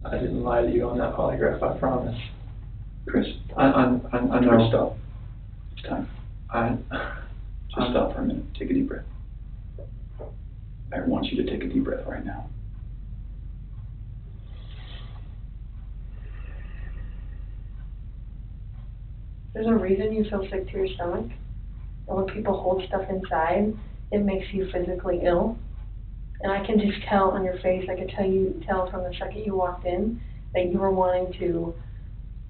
I didn't lie to you on that polygraph, I promise. Chris, I know. Chris, stop. It's time. Just I'm stop for a minute. Take a deep breath. I want you to take a deep breath right now. There's a reason you feel sick to your stomach. And when people hold stuff inside, it makes you physically ill. And I can just tell on your face, I could tell from the second you walked in that you were wanting to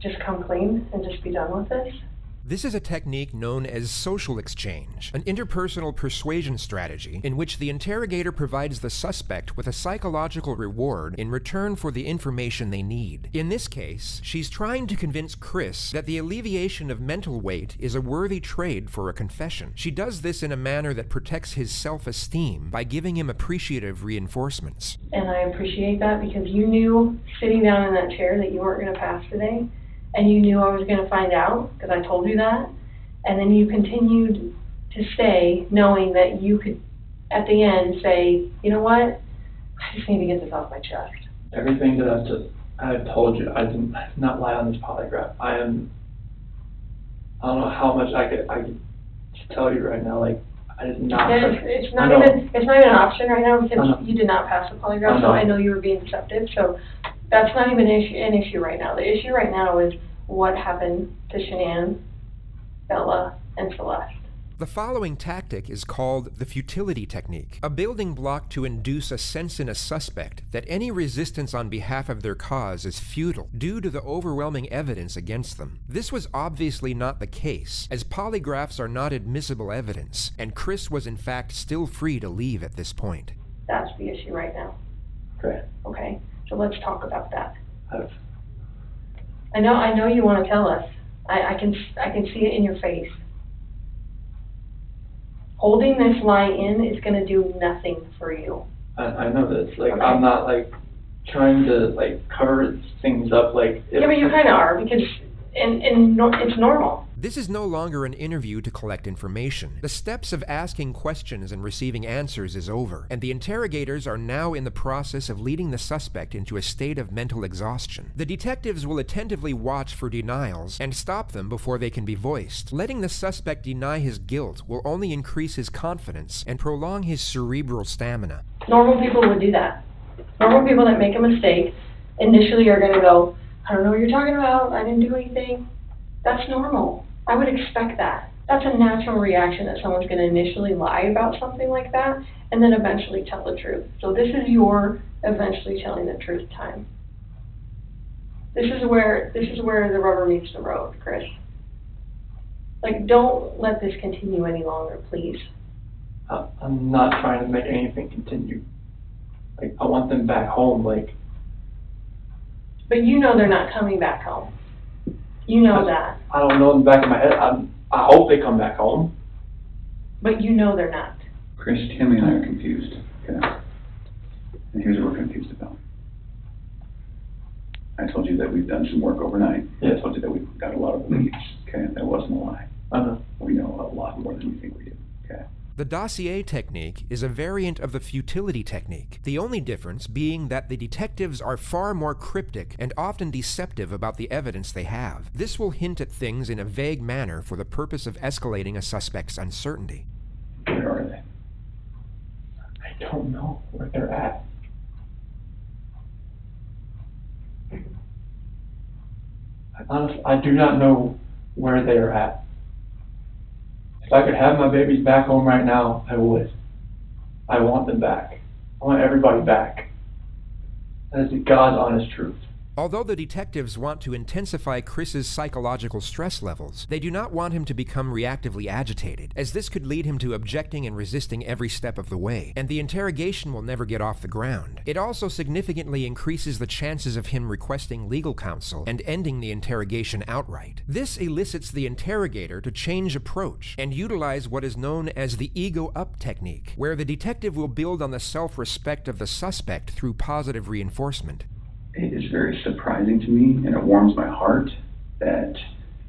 just come clean and just be done with this. This is a technique known as social exchange, an interpersonal persuasion strategy in which the interrogator provides the suspect with a psychological reward in return for the information they need. In this case, she's trying to convince Chris that the alleviation of mental weight is a worthy trade for a confession. She does this in a manner that protects his self-esteem by giving him appreciative reinforcements. And I appreciate that because you knew sitting down in that chair that you weren't going to pass today. And you knew I was going to find out, because I told you that. And then you continued to stay, knowing that you could, at the end, say, you know what? I just need to get this off my chest. Everything that I've told you, I did not lie on this polygraph. I don't know how much I could tell you right now, like, I did not. It's not even an option right now, because you did not pass the polygraph, so I know you were being deceptive, so that's not even an issue right now. The issue right now is what happened to Shanann, Bella, and Celeste. The following tactic is called the futility technique, a building block to induce a sense in a suspect that any resistance on behalf of their cause is futile due to the overwhelming evidence against them. This was obviously not the case, as polygraphs are not admissible evidence, and Chris was in fact still free to leave at this point. That's the issue right now. Okay, so let's talk about that. I know you want to tell us. I can see it in your face. Holding this lie in is going to do nothing for you. I know this. Like, okay. I'm not, like, trying to, like, cover things up, like... Yeah, but you kind of are, because it's normal. This is no longer an interview to collect information. The steps of asking questions and receiving answers is over, and the interrogators are now in the process of leading the suspect into a state of mental exhaustion. The detectives will attentively watch for denials and stop them before they can be voiced. Letting the suspect deny his guilt will only increase his confidence and prolong his cerebral stamina. Normal people would do that. Normal people that make a mistake initially are going to go, I don't know what you're talking about, I didn't do anything. That's normal. I would expect that. That's a natural reaction that someone's going to initially lie about something like that and then eventually tell the truth. So this is your eventually telling the truth time. This is where the rubber meets the road, Chris. Like, don't let this continue any longer, please. I'm not trying to make anything continue. Like, I want them back home, like... But you know they're not coming back home. You know that. I don't know in the back of my head. I hope they come back home. But you know they're not. Chris, Tammy and I are confused. Okay? And here's what we're confused about. I told you that we've done some work overnight. Yeah. I told you that we've got a lot of leads. Okay? That wasn't a lie. We know a lot more than you think we do. Okay? The dossier technique is a variant of the futility technique, the only difference being that the detectives are far more cryptic and often deceptive about the evidence they have. This will hint at things in a vague manner for the purpose of escalating a suspect's uncertainty. Where are they? I don't know where they're at. Honestly, I do not know where they are at. If I could have my babies back home right now, I would. I want them back. I want everybody back. That is the God's honest truth. Although the detectives want to intensify Chris's psychological stress levels, they do not want him to become reactively agitated, as this could lead him to objecting and resisting every step of the way, and the interrogation will never get off the ground. It also significantly increases the chances of him requesting legal counsel and ending the interrogation outright. This elicits the interrogator to change approach and utilize what is known as the ego-up technique, where the detective will build on the self-respect of the suspect through positive reinforcement. It is very surprising to me, and it warms my heart that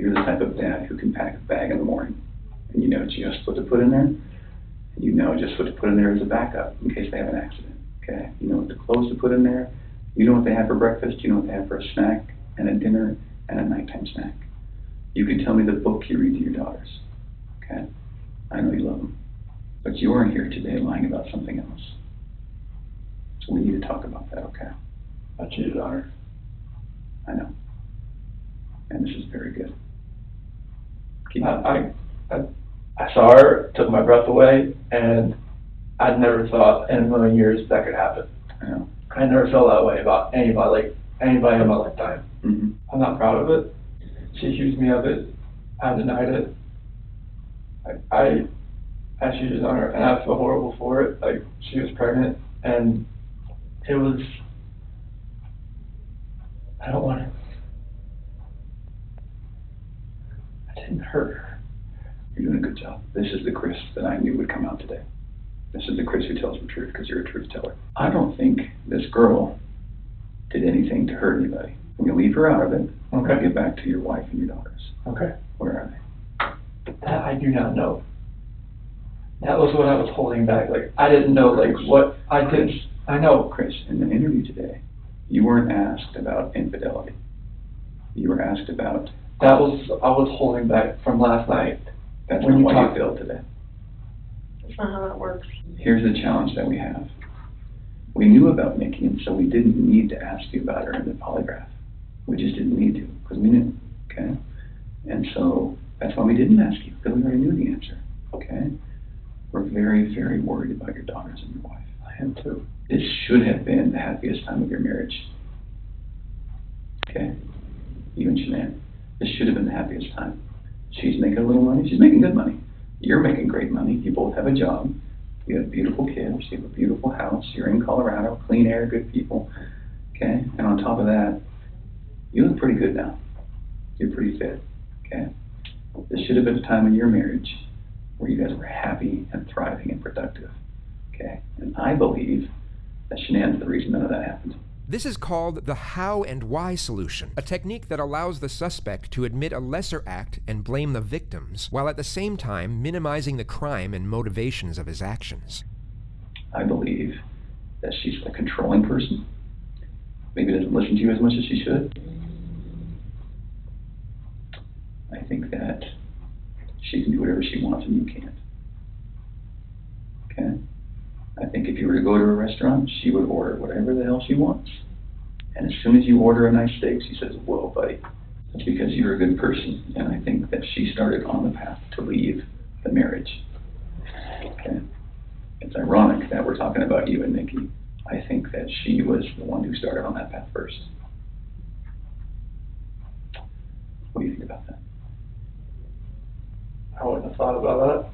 you're the type of dad who can pack a bag in the morning, and you know just what to put in there, and you know just what to put in there as a backup in case they have an accident, okay? You know what the clothes to put in there, You know what they have for breakfast, you know what they have for a snack, and a dinner, and a nighttime snack. You can tell me the book you read to your daughters, okay? I know you love them. But you aren't here today lying about something else. So we need to talk about that, okay? I cheated on her. I know. And this is very good. Keep I saw her, took my breath away, and I'd never thought in a million years that could happen. I know. I never felt that way about anybody in my lifetime. Mm-hmm. I'm not proud of it. She accused me of it. I denied it. I cheated on her, and I feel horrible for it. Like, she was pregnant, and it was, I don't want to, I didn't hurt her. You're doing a good job. This is the Chris that I knew would come out today. This is the Chris who tells the truth because you're a truth teller. I don't think this girl did anything to hurt anybody. When you leave her out of it, Okay. get back to your wife and your daughters. Okay. Where are they? That I do not know. That was what I was holding back. Like, I didn't know, like, what I did. I know. Chris, in the interview today, you weren't asked about infidelity. You were asked about, I was holding back from last night. that's When not you why talk- you failed today. That's not how that works. Here's the challenge that we have. We knew about Nikki, and so we didn't need to ask you about her in the polygraph. We just didn't need to, because we knew, okay? And so, that's why we didn't ask you, because we already knew the answer, okay? We're very, very worried about your daughters and your wife. I am too. This should have been the happiest time of your marriage. Okay? You and Shanann. This should have been the happiest time. She's making a little money. She's making good money. You're making great money. You both have a job. You have beautiful kids. You have a beautiful house. You're in Colorado. Clean air, good people. Okay? And on top of that, you look pretty good now. You're pretty fit. Okay? This should have been a time in your marriage where you guys were happy and thriving and productive. Okay? And I believe that Shanann's the reason none of that happened. This is called the how and why solution, a technique that allows the suspect to admit a lesser act and blame the victims, while at the same time minimizing the crime and motivations of his actions. I believe that she's a controlling person. Maybe doesn't listen to you as much as she should. I think that she can do whatever she wants and you can't. Okay? I think if you were to go to a restaurant, she would order whatever the hell she wants. And as soon as you order a nice steak, she says, whoa, buddy, that's because you're a good person. And I think that she started on the path to leave the marriage. Okay? It's ironic that we're talking about you and Nikki. I think that she was the one who started on that path first. What do you think about that? I wouldn't have thought about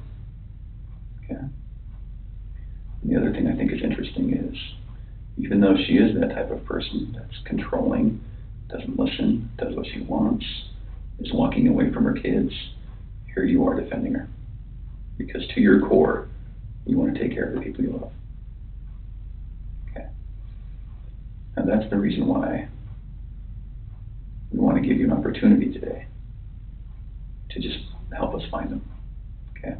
Okay. And the other thing I think is interesting is, even though she is that type of person that's controlling, doesn't listen, does what she wants, is walking away from her kids, here you are defending her. Because to your core, you want to take care of the people you love. Okay. And that's the reason why we want to give you an opportunity today to just help us find them. Okay?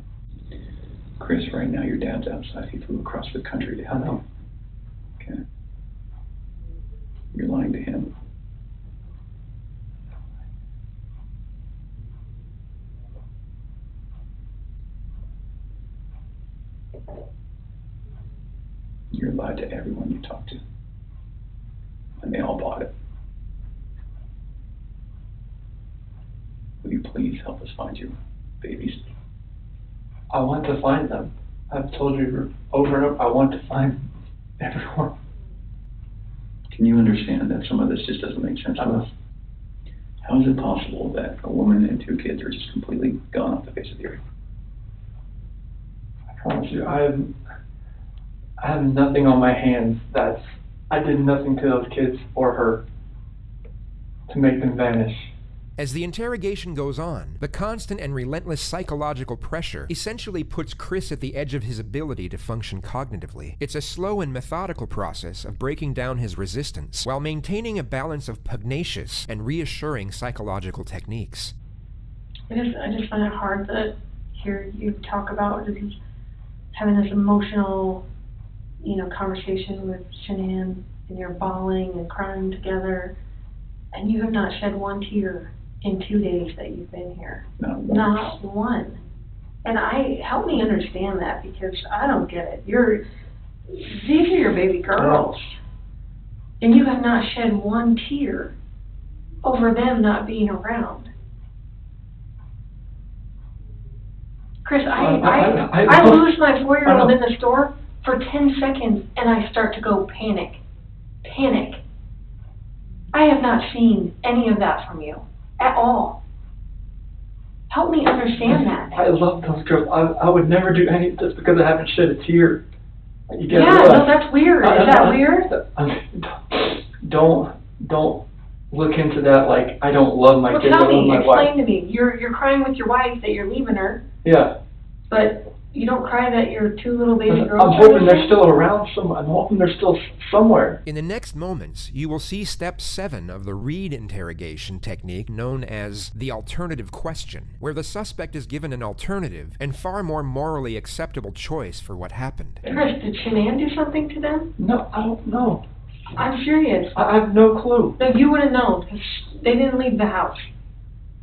Chris, right now your dad's outside. He flew across the country to help I know. you. Okay? You're lying to him. You're lied to everyone you talk to. And they all bought it. Will you please help us find your babies? I want to find them. I've told you over and over, I want to find everyone. Can you understand that some of this just doesn't make sense to us? How is it possible that a woman and 2 kids are just completely gone off the face of the earth? I promise you, I have nothing on my hands I did nothing to those kids or her to make them vanish. As the interrogation goes on, the constant and relentless psychological pressure essentially puts Chris at the edge of his ability to function cognitively. It's a slow and methodical process of breaking down his resistance while maintaining a balance of pugnacious and reassuring psychological techniques. I just find it hard to hear you talk about just having this emotional conversation with Shanann, and you're bawling and crying together, and you have not shed one tear in 2 days that you've been here. Not once. Not one. And help me understand that, because I don't get it. These are your baby girls, and you have not shed one tear over them not being around. Chris, I lose my 4-year-old in the store for 10 seconds, and I start to go panic. I have not seen any of that from you at all. Help me understand that. I love those girls. I would never do any just because I haven't shed a tear. You get Yeah, no, that's weird. Is that weird? Don't look into that like I don't love my kids. Well, tell I love me, my explain wife. to me. You're crying with your wife that you're leaving her, Yeah. but you don't cry that your 2 little baby girls I'm are hoping they're missing? still around I'm hoping they're still somewhere. In the next moments, you will see step 7 of the Reed interrogation technique known as the alternative question, where the suspect is given an alternative and far more morally acceptable choice for what happened. Chris, did Shanann do something to them? No, I don't know. I'm serious. I have no clue. No, you would have known, because they didn't leave the house.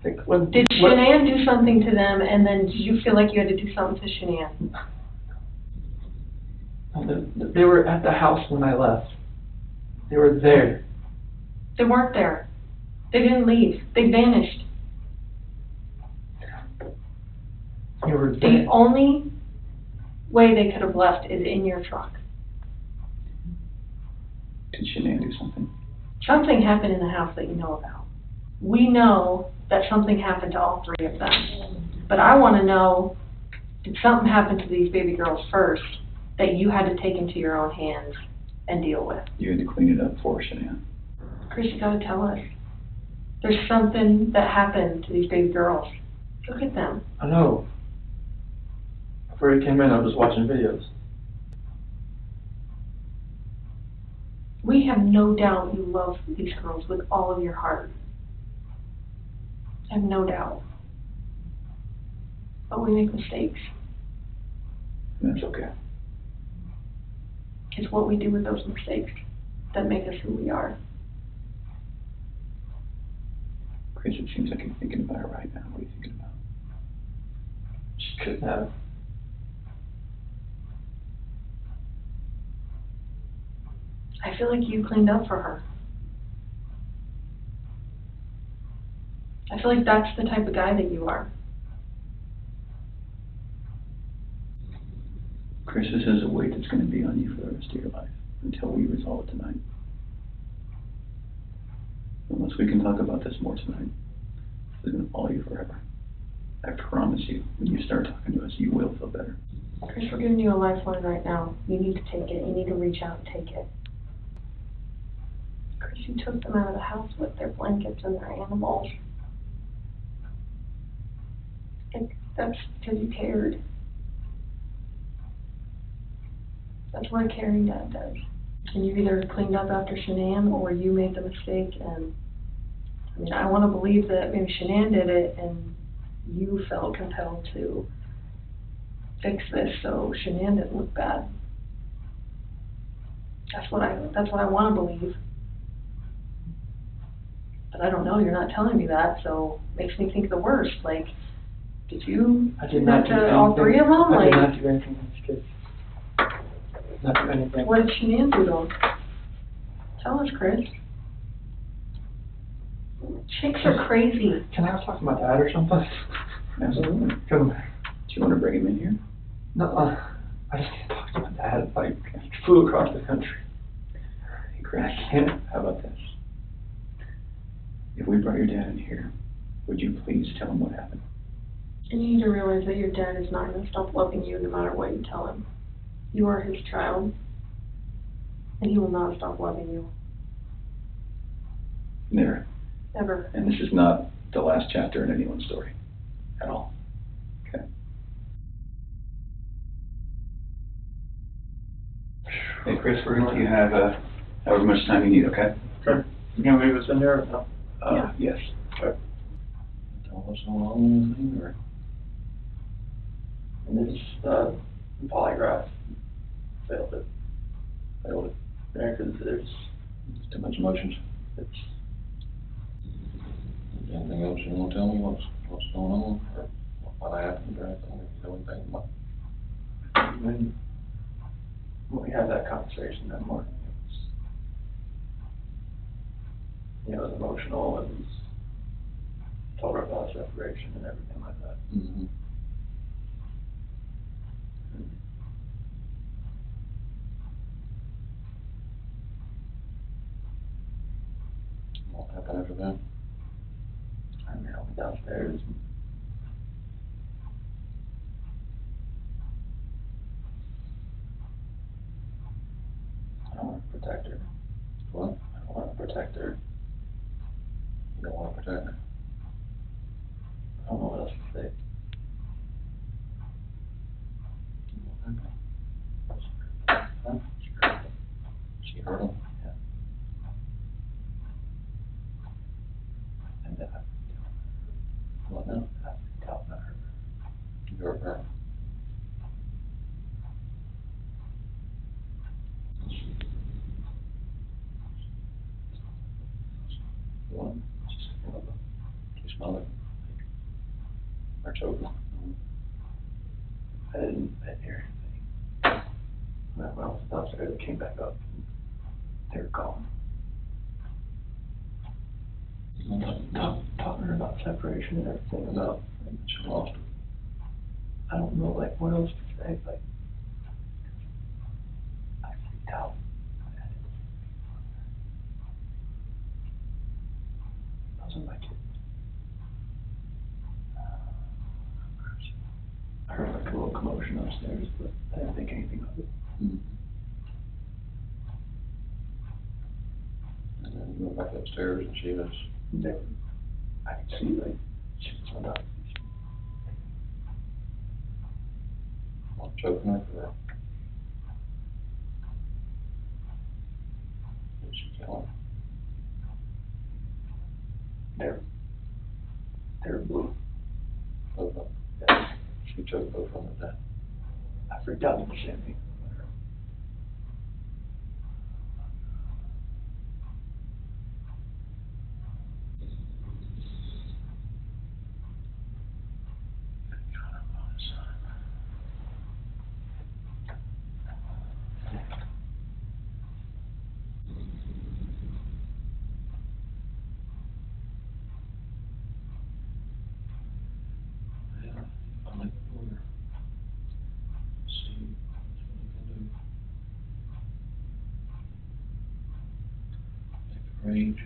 Did Shanann do something to them, and then did you feel like you had to do something to Shanann? They were at the house when I left. They were there. They weren't there. They didn't leave. They vanished. They were The there. only way they could have left is in your truck. Did Shanann do something? Something happened in the house that you know about. We know that something happened to all 3 of them. But I want to know, did something happen to these baby girls first that you had to take into your own hands and deal with? You had to clean it up for Shanann. Chris, you gotta tell us. There's something that happened to these baby girls. Look at them. I know. Before you came in, I was watching videos. We have no doubt you love these girls with all of your heart. I have no doubt. But we make mistakes. And that's okay. It's what we do with those mistakes that make us who we are. Chris, it seems like you're thinking about it right now. What are you thinking about? She couldn't have. I feel like you cleaned up for her. I feel like that's the type of guy that you are. Chris, this is a weight that's going to be on you for the rest of your life until we resolve it tonight. Unless we can talk about this more tonight, it's going to follow you forever. I promise you, when you start talking to us, you will feel better. Chris, we're giving you a lifeline right now. You need to take it. You need to reach out and take it. Chris, you took them out of the house with their blankets and their animals. And that's because you cared. That's what a caring dad does. And you either cleaned up after Shanann or you made the mistake. And I mean, I want to believe that maybe Shanann did it and you felt compelled to fix this so Shanann didn't look bad. That's what I want to believe. But I don't know, you're not telling me that, so it makes me think the worst. Like, did you I did not do anything. all 3 of them? I did Like, not do anything to these kids. Not do anything. what did Shanann do to them? Tell us, Chris. Chicks are crazy. Can I talk to my dad or something? Absolutely. Come. Do you want to bring him in here? No, I just can't talk to my dad. Like, he flew across the country. Hey, Chris, I can't. how about this? If we brought your dad in here, would you please tell him what happened? And you need to realize that your dad is not going to stop loving you no matter what you tell him. You are his child, and he will not stop loving you. There. Ever. And this is not the last chapter in anyone's story. At all. Okay. Hey, Chris, we're going to let you have however much time you need, okay? Sure. You gonna leave us in there or no? Yeah. Yes. Okay. Tell us how long thing, or? And this, polygraph failed it. failed it. Yeah, 'cause there's too much emotions. It's, Anything else you wanna tell me, what's going on, or what happened, or anything, if you know anything about? When we had that conversation that morning, it was emotional, it was, told her about separation and everything like that. Mm-hmm. What happened after that? I mean, I went downstairs and I don't want to protect her. What? I don't want to protect her. You don't wanna protect her? I don't know what else to say. Huh? She hurt him? Yeah. And then What now? I tell her. You hurt her? What? She smelled it? Or choked him? I didn't hear anything. When I was downstairs, I came back up. They were gone. Talking to her about separation and everything, about, And she lost it. I don't know, like, what else to say, like, I freaked out. Those are my kids. I heard like a little commotion upstairs, but I didn't think anything of it. Mm-hmm. And then you went back upstairs and she was, They, I could see, like, she was on top. what, choking her, or? Did she kill him? They're blue. Both of them? Yeah. She choked both of them to death. I freaked out at the same thing. Yeah, I'm like, see what we can do. Make it rage.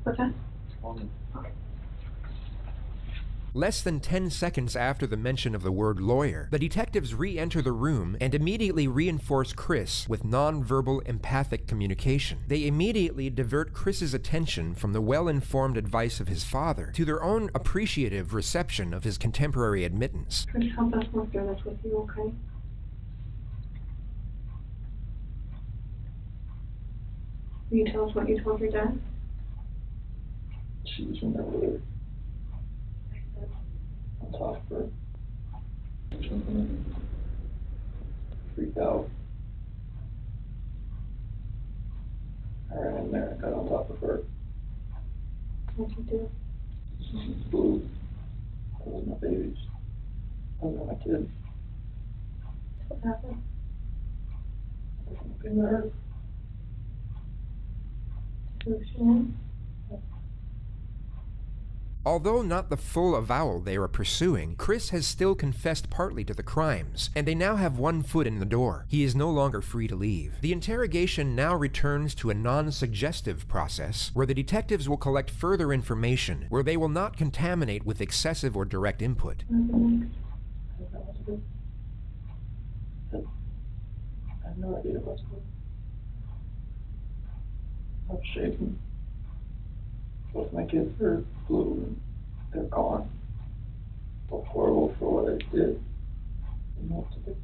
What's that? Less than 10 seconds after the mention of the word lawyer, the detectives re-enter the room and immediately reinforce Chris with non-verbal empathic communication. They immediately divert Chris's attention from the well-informed advice of his father to their own appreciative reception of his contemporary admittance. Chris, help us work through this with you, okay? Will you tell us what you told your dad? She was in there with her. On top of her. Freaked out. I ran in there and got on top of her. What'd you do? Blue. Those are my babies. Those are my kids. What happened? In there. Solution? Although not the full avowal they are pursuing, Chris has still confessed partly to the crimes, and they now have one foot in the door. He is no longer free to leave. The interrogation now returns to a non-suggestive process, where the detectives will collect further information, where they will not contaminate with excessive or direct input. I have no idea what's going on. I'm shaking. Both my kids are blue and they're gone. So horrible for what I did. I didn't know what to do.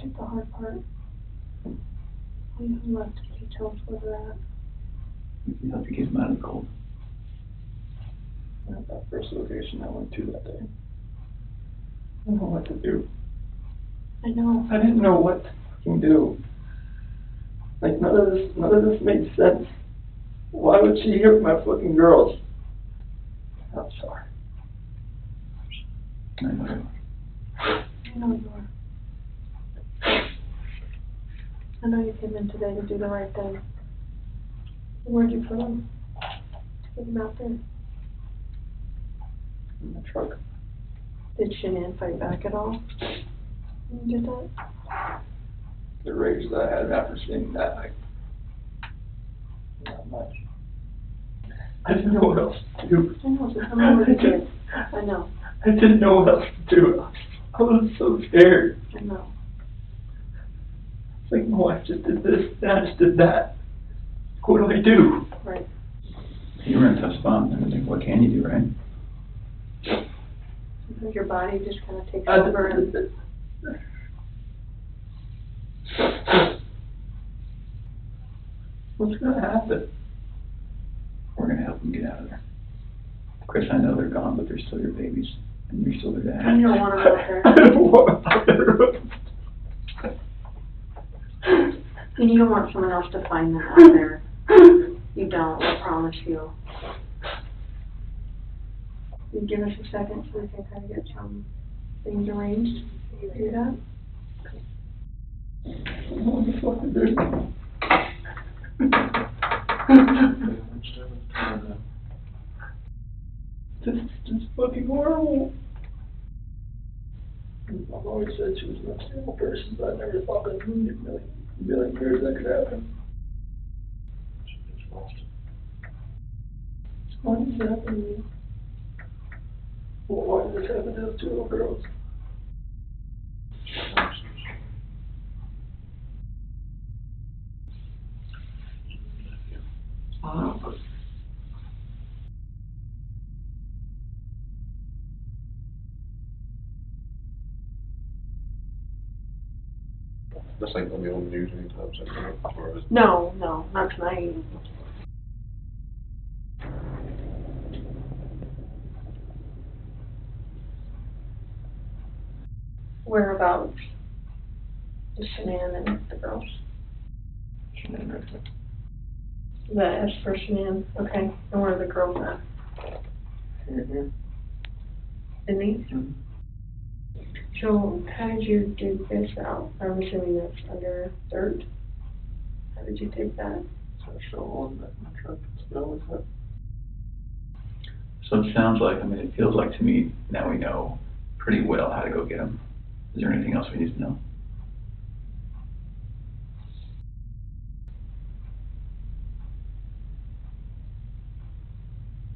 It's the hard part. We have left details where they're at. you can help you keep them out of the cold. At that first location I went to that day. I didn't know what to do. I know. I didn't know what to fucking do. Like, none of this made sense. Why would she hit my fucking girls? I'm sorry. I know. I know you are. I know you came in today to do the right thing. Where'd you put him? Get him out there. In the truck. Did Shanann fight back at all when you did that? The rage that I had after seeing that, not much. I didn't know what else to do. I know, so tell me what you did. I know. I didn't know what else to do. I was so scared. I know. It's like, my wife just did this, and I just did that. What do I do? Right. You were in a tough spot. I mean, what can you do, right? Sometimes your body just kind of takes over and... What's gonna happen? We're gonna help them get out of there. Chris, I know they're gone, but they're still your babies, and you're still their dad. And you don't want them out there. I don't want them out there. And you don't want someone else to find them out there. You don't, I promise you. You give us a second so we can kind of get some things arranged. Can you do that? What the fuck is this? This is just fucking horrible. I've always said she was an unstable person, but I never thought that in a million years that could happen. She just lost it. Why did this happen to me? Well, why did this happen to those two little girls? This ain't gonna be on the news anytime soon, as far as. No, not tonight. Whereabouts is Shanann and the girls? Shanann right there. That is for Shanann, okay. And where are the girls at? Here. In these? Mm-hmm. So, how did you dig this out? I'm assuming that's under dirt. How did you dig that? So I shovel in the truck, spill with it. So it sounds like, it feels like to me, now we know pretty well how to go get them. Is there anything else we need to know?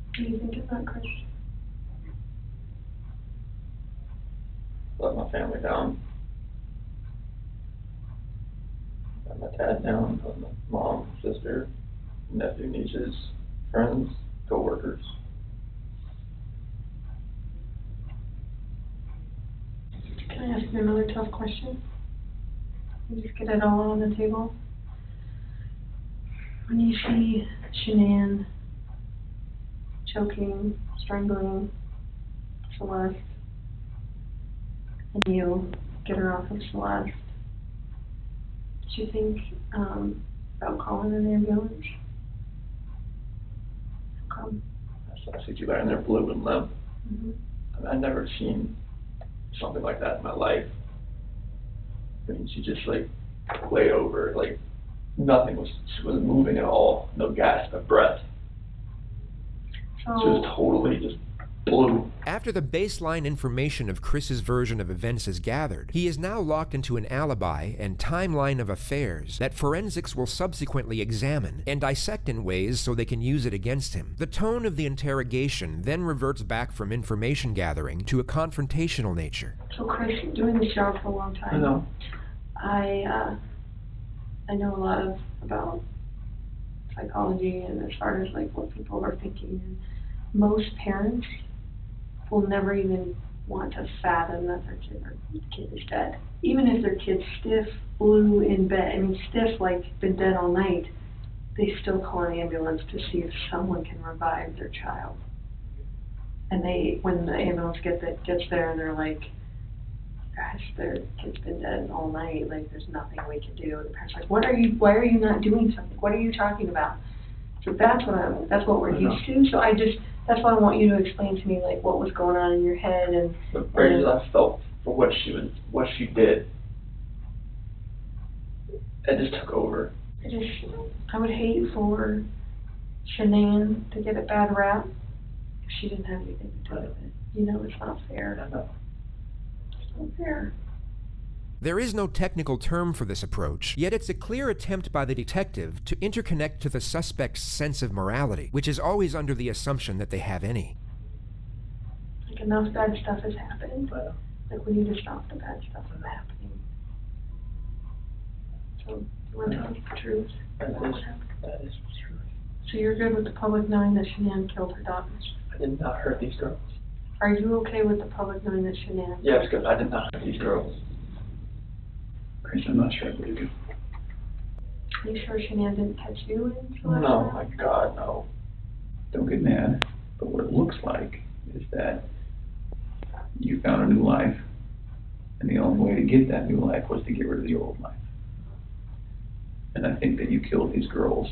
What do you think of that, Chris? Let my family down. Let my dad down, let my mom, sister, nephew, nieces, friends, co-workers. Can I ask you another tough question? You just get it all on the table. When you see Shanann choking, strangling Celeste, and you get her off of Celeste, did you think about calling an ambulance? How come? I see you laying there blue and limp. Mm-hmm. I've never seen something like that in my life. She just laid over, nothing she wasn't moving at all, no gasp of breath. So, She was totally just blue. After the baseline information of Chris's version of events is gathered, he is now locked into an alibi and timeline of affairs that forensics will subsequently examine and dissect in ways so they can use it against him. The tone of the interrogation then reverts back from information gathering to a confrontational nature. So Chris, doing this job for a long time. I know. I know a lot about psychology and as far as what people are thinking. And most parents will never even want to fathom that their kid is dead. Even if their kid's stiff, blue in bed, stiff been dead all night, they still call an ambulance to see if someone can revive their child. And when the ambulance gets there and they're like, gosh, their kid's been dead all night, like, there's nothing we can do. And the parents are like, why are you not doing something? What are you talking about? So that's what we're used to. So that's why I want you to explain to me, like, what was going on in your head and. The rage that I felt for what she did, it just took over. I would hate for Shanann to get a bad rap if she didn't have anything to do with it. You know, it's not fair. I know. It's not fair. There is no technical term for this approach, yet it's a clear attempt by the detective to interconnect to the suspect's sense of morality, which is always under the assumption that they have any. Like, enough bad stuff has happened. Well, Like, we need to stop the bad stuff from happening. So, you want to tell us the truth? that What is happened? the truth. So you're good with the public knowing that Shanann killed her daughters? I did not hurt these girls. Are you okay with the public knowing that Shanann? Yes, because I did not hurt these girls. Chris, I'm not sure I believe you. Are you sure Shanann didn't catch you in? No, my God, no. Don't get mad, but what it looks like is that you found a new life, and the only way to get that new life was to get rid of the old life. And I think that you killed these girls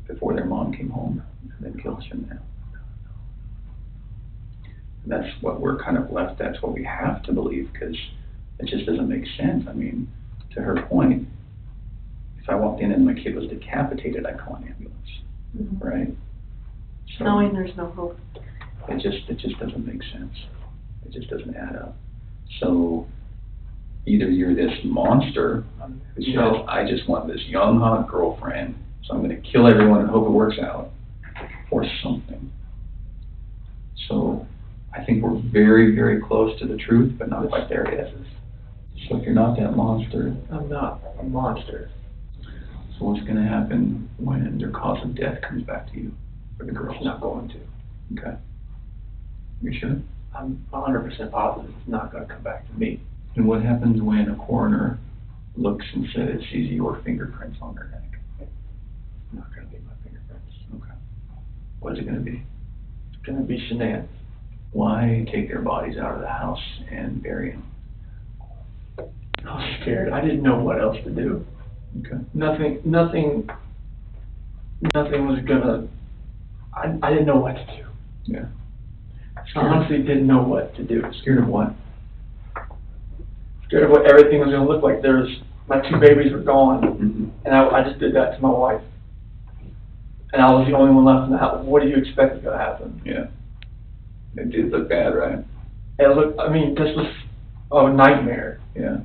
before their mom came home, and then killed Shanann. And that's what we're kind of left, that's what we have to believe, because it just doesn't make sense. I mean, to her point, if I walked in and my kid was decapitated, I'd call an ambulance, Mm-hmm. right? So Knowing there's no hope. it just doesn't make sense. It just doesn't add up. So either you're this monster who says, No. I just want this young, hot girlfriend, so I'm going to kill everyone and hope it works out, or something. So I think we're very, very close to the truth, but not quite there yet. So if you're not that monster, I'm not a monster. so what's going to happen when their cause of death comes back to you for the girls? It's not going to. Okay. You sure? I'm 100% positive it's not going to come back to me. And what happens when a coroner looks and says, sees your fingerprints on their neck? It's not going to be my fingerprints. Okay. What is it going to be? It's going to be Shanann's. Why take their bodies out of the house and bury them? I was scared. I didn't know what else to do. Okay. Nothing was gonna, I didn't know what to do. Yeah. I honestly didn't know what to do. Scared of what? Scared of what everything was gonna look like. My two babies were gone, Mm-hmm. and I just did that to my wife. And I was the only one left in the house. What do you expect is gonna happen? Yeah. It did look bad, right? This was a nightmare. Yeah.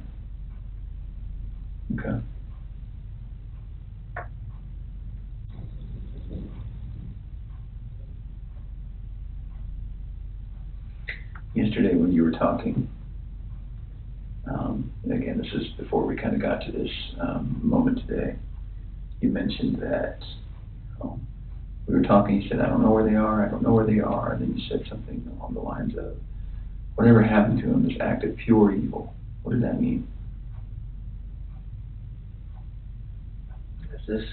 Okay. Yesterday when you were talking, and again, this is before we kind of got to this moment today, you mentioned that we were talking, you said, I don't know where they are, I don't know where they are, and then you said something along the lines of, whatever happened to them, this act of pure evil. What does that mean? Is this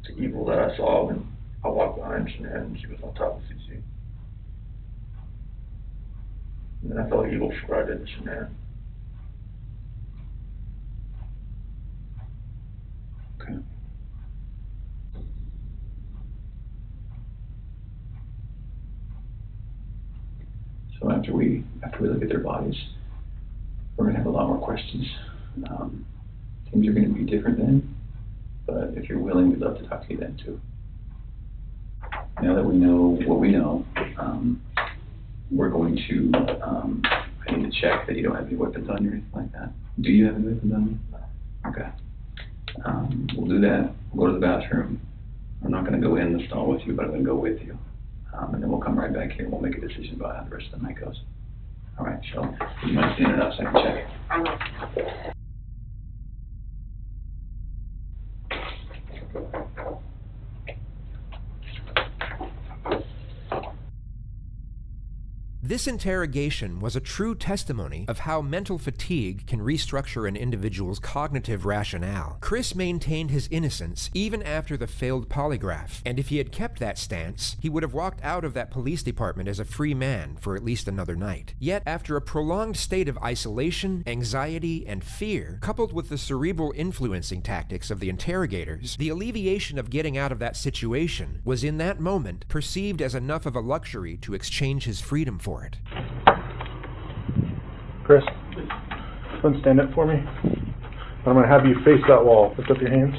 the evil that I saw when I walked behind Shanann and she was on top of CC? And then I felt evil for what I did to Shanann. Okay. So after we look at their bodies, we're going to have a lot more questions. Things are going to be different then, but if you're willing, we'd love to talk to you then too. Now that we know what we know, we're going to, I need to check that you don't have any weapons on you or anything like that. Do you have any weapons on you? Okay. We'll do that. We'll go to the bathroom. I'm not going to go in the stall with you, but I'm going to go with you. And then we'll come right back here and we'll make a decision about how the rest of the night goes. All right, so you mind standing up so I can check? This interrogation was a true testimony of how mental fatigue can restructure an individual's cognitive rationale. Chris maintained his innocence even after the failed polygraph, and if he had kept that stance, he would have walked out of that police department as a free man for at least another night. Yet, after a prolonged state of isolation, anxiety, and fear, coupled with the cerebral influencing tactics of the interrogators, the alleviation of getting out of that situation was in that moment perceived as enough of a luxury to exchange his freedom for it. Chris, come stand up for me. I'm going to have you face that wall. Lift up your hands.